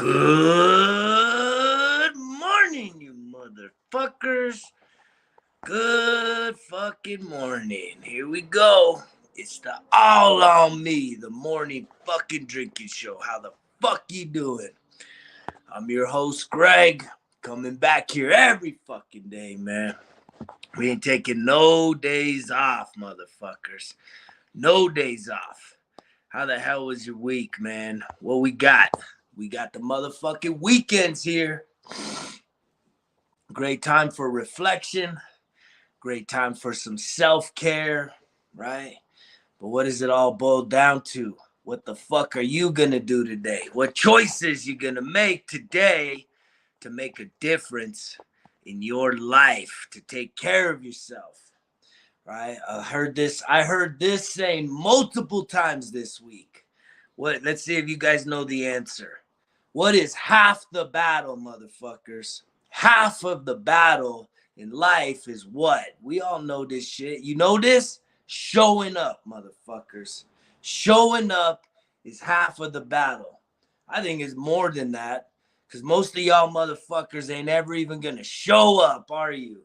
Good morning, you motherfuckers. Good fucking morning. Here we go. It's the All on Me, the morning fucking drinking show. How the fuck you doing? I'm your host, Greg, coming back here every fucking day, man. We ain't taking no days off, motherfuckers. No days off. How the hell was your week, man? What we got? We got the motherfucking weekends here. Great time for reflection. Great time for some self-care, right? But what does it all boil down to? What the fuck are you gonna do today? What choices you gonna make today to make a difference in your life, to take care of yourself, right? I heard this saying multiple times this week. Let's see if you guys know the answer. What is half the battle, motherfuckers? Half of the battle in life is what? We all know this shit. You know this? Showing up, motherfuckers. Showing up is half of the battle. I think it's more than that, because most of y'all motherfuckers ain't ever even gonna show up, are you?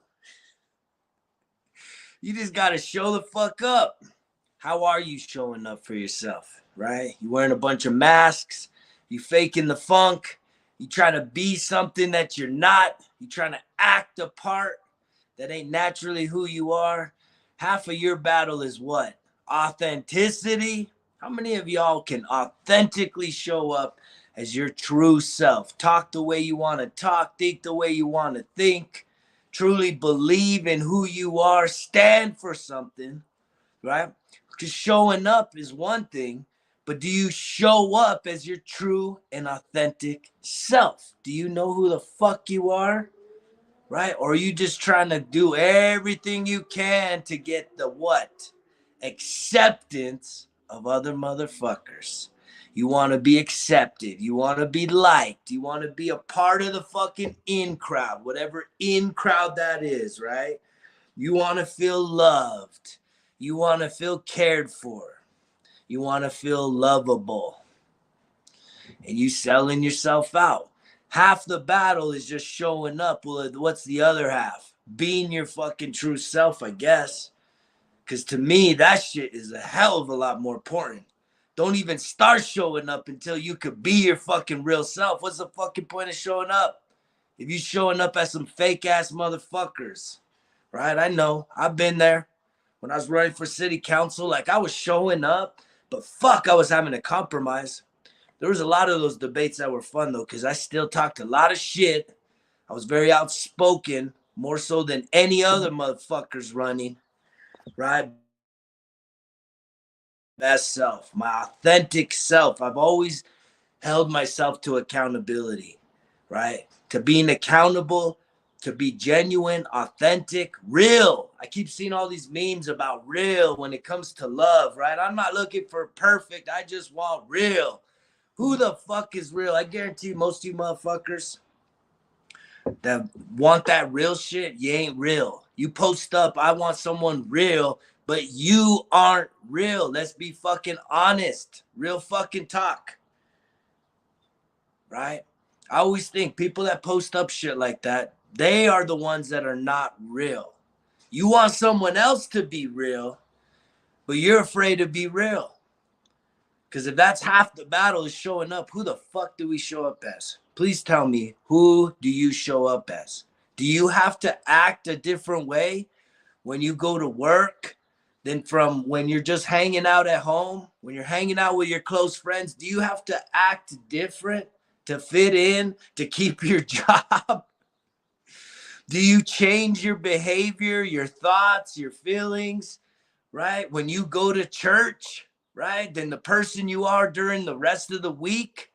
You just gotta show the fuck up. How are you showing up for yourself, right? You wearing a bunch of masks, you faking the funk, you trying to be something that you're not, you trying to act a part that ain't naturally who you are. Half of your battle is what? Authenticity. How many of y'all can authentically show up as your true self? Talk the way you want to talk, think the way you want to think, truly believe in who you are, stand for something, right? Because showing up is one thing, but do you show up as your true and authentic self? Do you know who the fuck you are? Right? Or are you just trying to do everything you can to get the what? Acceptance of other motherfuckers. You want to be accepted. You want to be liked. You want to be a part of the fucking in crowd, whatever in crowd that is, right? You want to feel loved. You want to feel cared for. You want to feel lovable. And you selling yourself out. Half the battle is just showing up. Well, what's the other half? Being your fucking true self, I guess. Because to me, that shit is a hell of a lot more important. Don't even start showing up until you could be your fucking real self. What's the fucking point of showing up? If you showing up as some fake ass motherfuckers, right? I know. I've been there. When I was running for city council, like I was showing up, but fuck, I was having to compromise. There was a lot of those debates that were fun though, because I still talked a lot of shit. I was very outspoken, more so than any other motherfuckers running, right? Best self, my authentic self. I've always held myself to accountability, right? To being accountable, to be genuine, authentic, real. I keep seeing all these memes about real when it comes to love, right? I'm not looking for perfect. I just want real. Who the fuck is real? I guarantee most of you motherfuckers that want that real shit, you ain't real. You post up, I want someone real, but you aren't real. Let's be fucking honest. Real fucking talk. Right? I always think people that post up shit like that, they are the ones that are not real. You want someone else to be real, but you're afraid to be real. Because if that's half the battle is showing up, who the fuck do we show up as? Please tell me, who do you show up as? Do you have to act a different way when you go to work than from when you're just hanging out at home? When you're hanging out with your close friends, do you have to act different to fit in, to keep your job? Do you change your behavior, your thoughts, your feelings, right? When you go to church, right? Than the person you are during the rest of the week,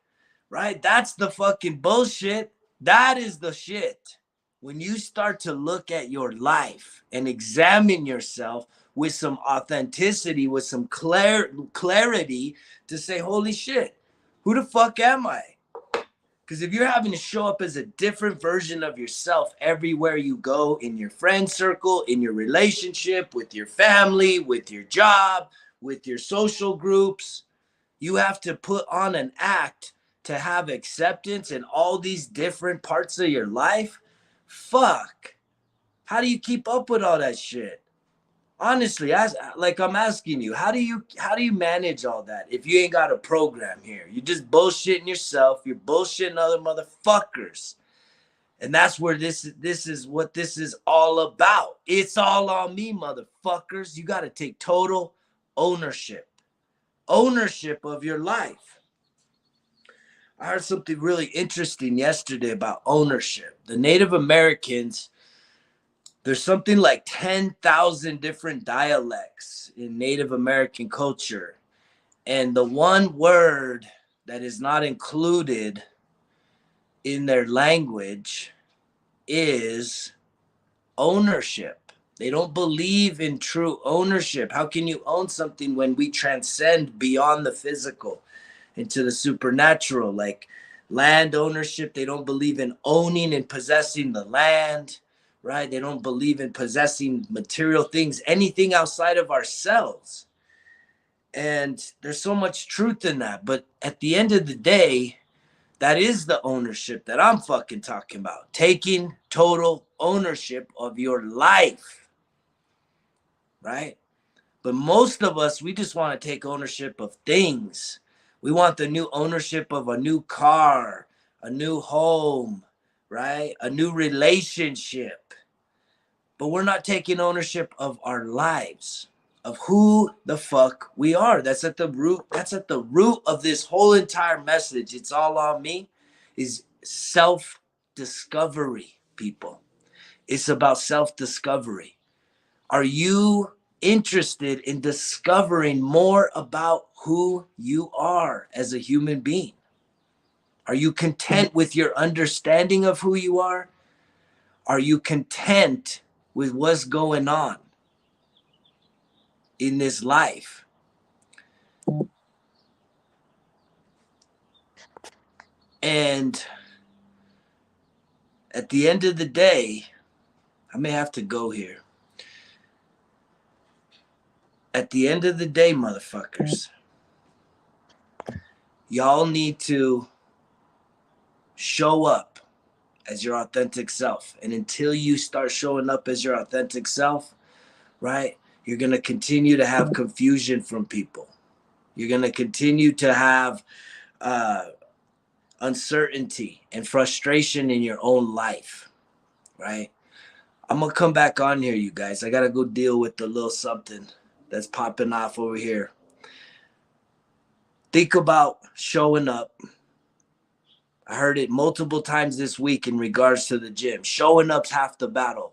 right? That's the fucking bullshit. That is the shit. When you start to look at your life and examine yourself with some authenticity, with some clarity to say, holy shit, who the fuck am I? Because if you're having to show up as a different version of yourself everywhere you go, in your friend circle, in your relationship, with your family, with your job, with your social groups, you have to put on an act to have acceptance in all these different parts of your life, fuck. How do you keep up with all that shit? Honestly, I'm asking you, how do you manage all that if you ain't got a program here? You're just bullshitting yourself, you're bullshitting other motherfuckers. And that's where this is what this is all about. It's all on me, motherfuckers. You got to take total ownership of your life. I heard something really interesting yesterday about ownership. The Native Americans, there's something like 10,000 different dialects in Native American culture. And the one word that is not included in their language is ownership. They don't believe in true ownership. How can you own something when we transcend beyond the physical into the supernatural? Like land ownership, they don't believe in owning and possessing the land, right? They don't believe in possessing material things, anything outside of ourselves. And there's so much truth in that. But at the end of the day, that is the ownership that I'm fucking talking about. Taking total ownership of your life, right? But most of us, we just want to take ownership of things. We want the new ownership of a new car, a new home, right? A new relationship. But we're not taking ownership of our lives, of who the fuck we are. That's at the root of this whole entire message. It's all on me, is self-discovery, people. It's about self-discovery. Are you interested in discovering more about who you are as a human being? Are you content with your understanding of who you are? Are you content with what's going on in this life? And at the end of the day, I may have to go here. At the end of the day, motherfuckers, y'all need to show up as your authentic self. And until you start showing up as your authentic self, right, you're going to continue to have confusion from people. You're going to continue to have uncertainty and frustration in your own life, right? I'm going to come back on here, you guys. I got to go deal with the little something that's popping off over here. Think about showing up. I heard it multiple times this week in regards to the gym. Showing up's half the battle,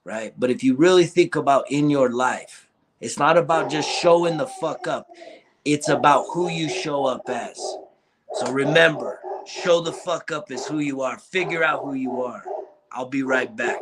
right? But if you really think about in your life, it's not about just showing the fuck up. It's about who you show up as. So remember, show the fuck up as who you are. Figure out who you are. I'll be right back.